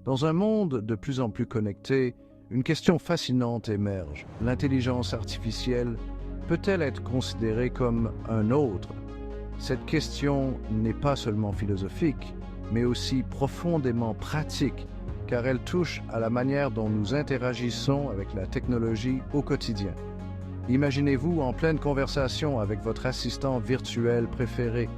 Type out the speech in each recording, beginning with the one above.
Dans un monde de plus en plus connecté, une question fascinante émerge. L'intelligence artificielle peut-elle être considérée comme un autre? Cette question n'est pas seulement philosophique, mais aussi profondément pratique, car elle touche à la manière dont nous interagissons avec la technologie au quotidien. Imaginez-vous en pleine conversation avec votre assistant virtuel préféré.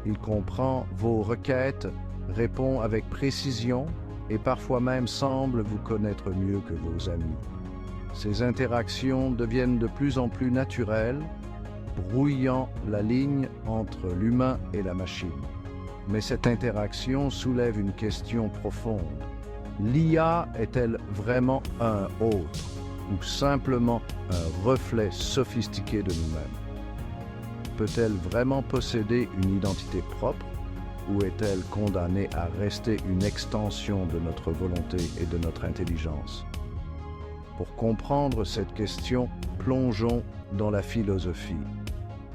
Il comprend vos requêtes, répond avec précision et parfois même semble vous connaître mieux que vos amis. Ces interactions deviennent de plus en plus naturelles, brouillant la ligne entre l'humain et la machine. Mais cette interaction soulève une question profonde. L'IA est-elle vraiment un autre ou simplement un reflet sophistiqué de nous-mêmes? Peut-elle vraiment posséder une identité propre ou est-elle condamnée à rester une extension de notre volonté et de notre intelligence? Pour comprendre cette question, plongeons dans la philosophie.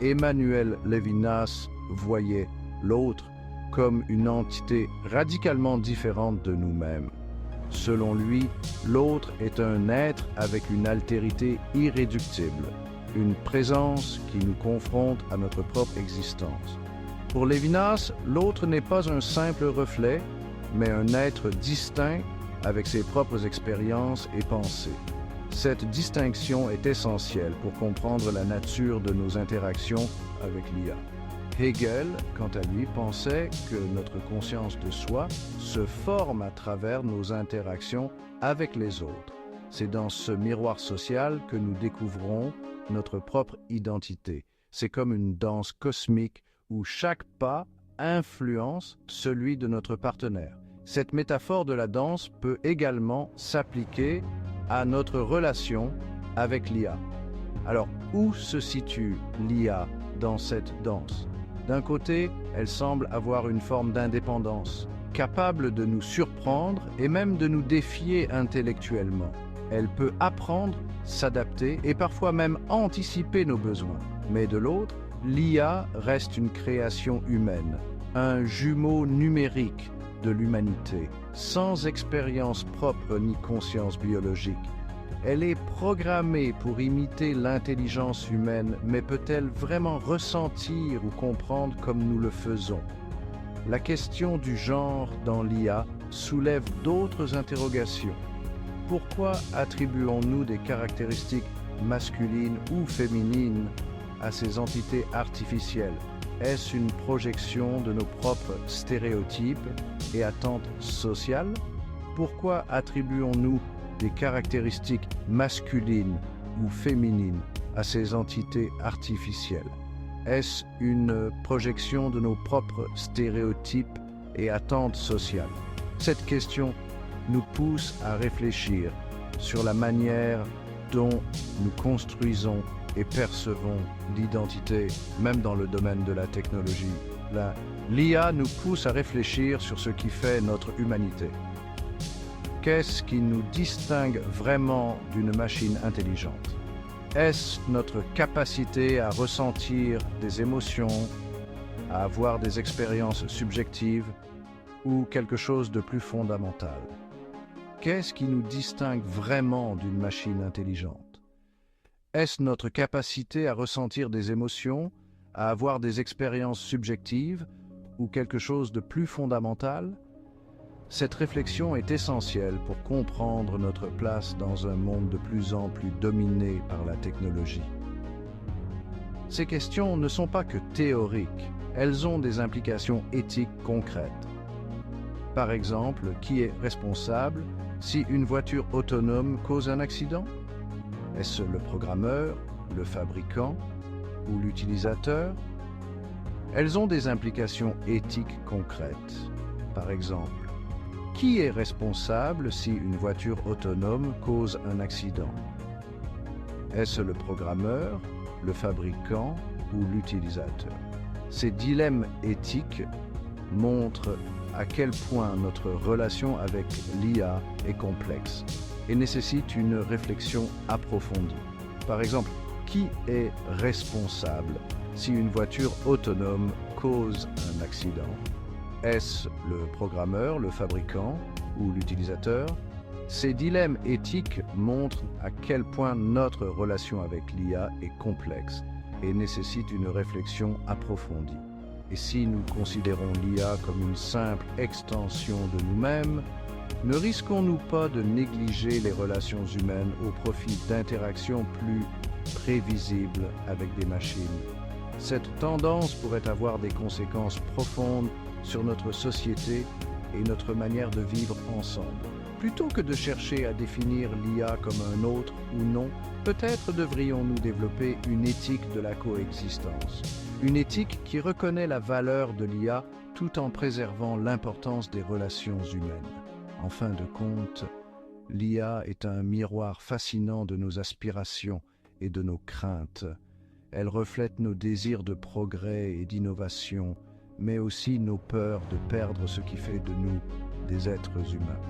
Emmanuel Levinas voyait l'autre comme une entité radicalement différente de nous-mêmes. Selon lui, l'autre est un être avec une altérité irréductible, une présence qui nous confronte à notre propre existence. Pour Levinas, l'autre n'est pas un simple reflet, mais un être distinct avec ses propres expériences et pensées. Cette distinction est essentielle pour comprendre la nature de nos interactions avec l'IA. Hegel, quant à lui, pensait que notre conscience de soi se forme à travers nos interactions avec les autres. C'est dans ce miroir social que nous découvrons notre propre identité. C'est comme une danse cosmique où chaque pas influence celui de notre partenaire. Cette métaphore de la danse peut également s'appliquer à notre relation avec l'IA. Alors, où se situe l'IA dans cette danse? D'un côté, elle semble avoir une forme d'indépendance, capable de nous surprendre et même de nous défier intellectuellement. Elle peut apprendre, s'adapter et parfois même anticiper nos besoins. Mais de l'autre, l'IA reste une création humaine, un jumeau numérique de l'humanité, sans expérience propre ni conscience biologique. Elle est programmée pour imiter l'intelligence humaine, mais peut-elle vraiment ressentir ou comprendre comme nous le faisons? La question du genre dans l'IA soulève d'autres interrogations. Pourquoi attribuons-nous des caractéristiques masculines ou féminines à ces entités artificielles? Est-ce une projection de nos propres stéréotypes et attentes sociales? Pourquoi attribuons-nous des caractéristiques masculines ou féminines à ces entités artificielles? Est-ce une projection de nos propres stéréotypes et attentes sociales? Cette question nous pousse à réfléchir sur la manière dont nous construisons et percevons l'identité, même dans le domaine de la technologie. L'IA nous pousse à réfléchir sur ce qui fait notre humanité. Qu'est-ce qui nous distingue vraiment d'une machine intelligente? Est-ce notre capacité à ressentir des émotions, à avoir des expériences subjectives ou quelque chose de plus fondamental? Qu'est-ce qui nous distingue vraiment d'une machine intelligente? Est-ce notre capacité à ressentir des émotions, à avoir des expériences subjectives ou quelque chose de plus fondamental? Cette réflexion est essentielle pour comprendre notre place dans un monde de plus en plus dominé par la technologie. Ces questions ne sont pas que théoriques, elles ont des implications éthiques concrètes. Par exemple, qui est responsable si une voiture autonome cause un accident? Est-ce le programmeur, le fabricant ou l'utilisateur? Elles ont des implications éthiques concrètes. Par exemple, qui est responsable si une voiture autonome cause un accident? Est-ce le programmeur, le fabricant ou l'utilisateur? Ces dilemmes éthiques montrent à quel point notre relation avec l'IA est complexe et nécessite une réflexion approfondie. Par exemple, qui est responsable si une voiture autonome cause un accident? Est-ce le programmeur, le fabricant ou l'utilisateur, ces dilemmes éthiques montrent à quel point notre relation avec l'IA est complexe et nécessite une réflexion approfondie. Et si nous considérons l'IA comme une simple extension de nous-mêmes, ne risquons-nous pas de négliger les relations humaines au profit d'interactions plus prévisibles avec des machines? Cette tendance pourrait avoir des conséquences profondes sur notre société et notre manière de vivre ensemble. Plutôt que de chercher à définir l'IA comme un autre ou non, peut-être devrions-nous développer une éthique de la coexistence. Une éthique qui reconnaît la valeur de l'IA tout en préservant l'importance des relations humaines. En fin de compte, l'IA est un miroir fascinant de nos aspirations et de nos craintes. Elle reflète nos désirs de progrès et d'innovation, mais aussi nos peurs de perdre ce qui fait de nous des êtres humains.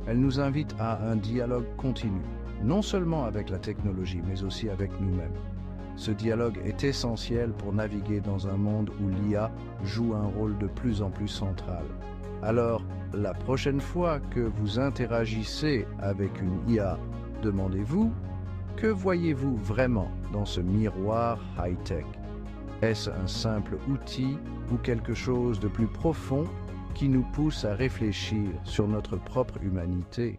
Elle nous invite à un dialogue continu, non seulement avec la technologie, mais aussi avec nous-mêmes. Ce dialogue est essentiel pour naviguer dans un monde où l'IA joue un rôle de plus en plus central. Alors, la prochaine fois que vous interagissez avec une IA, demandez-vous, que voyez-vous vraiment dans ce miroir high-tech? Est-ce un simple outil ou quelque chose de plus profond qui nous pousse à réfléchir sur notre propre humanité?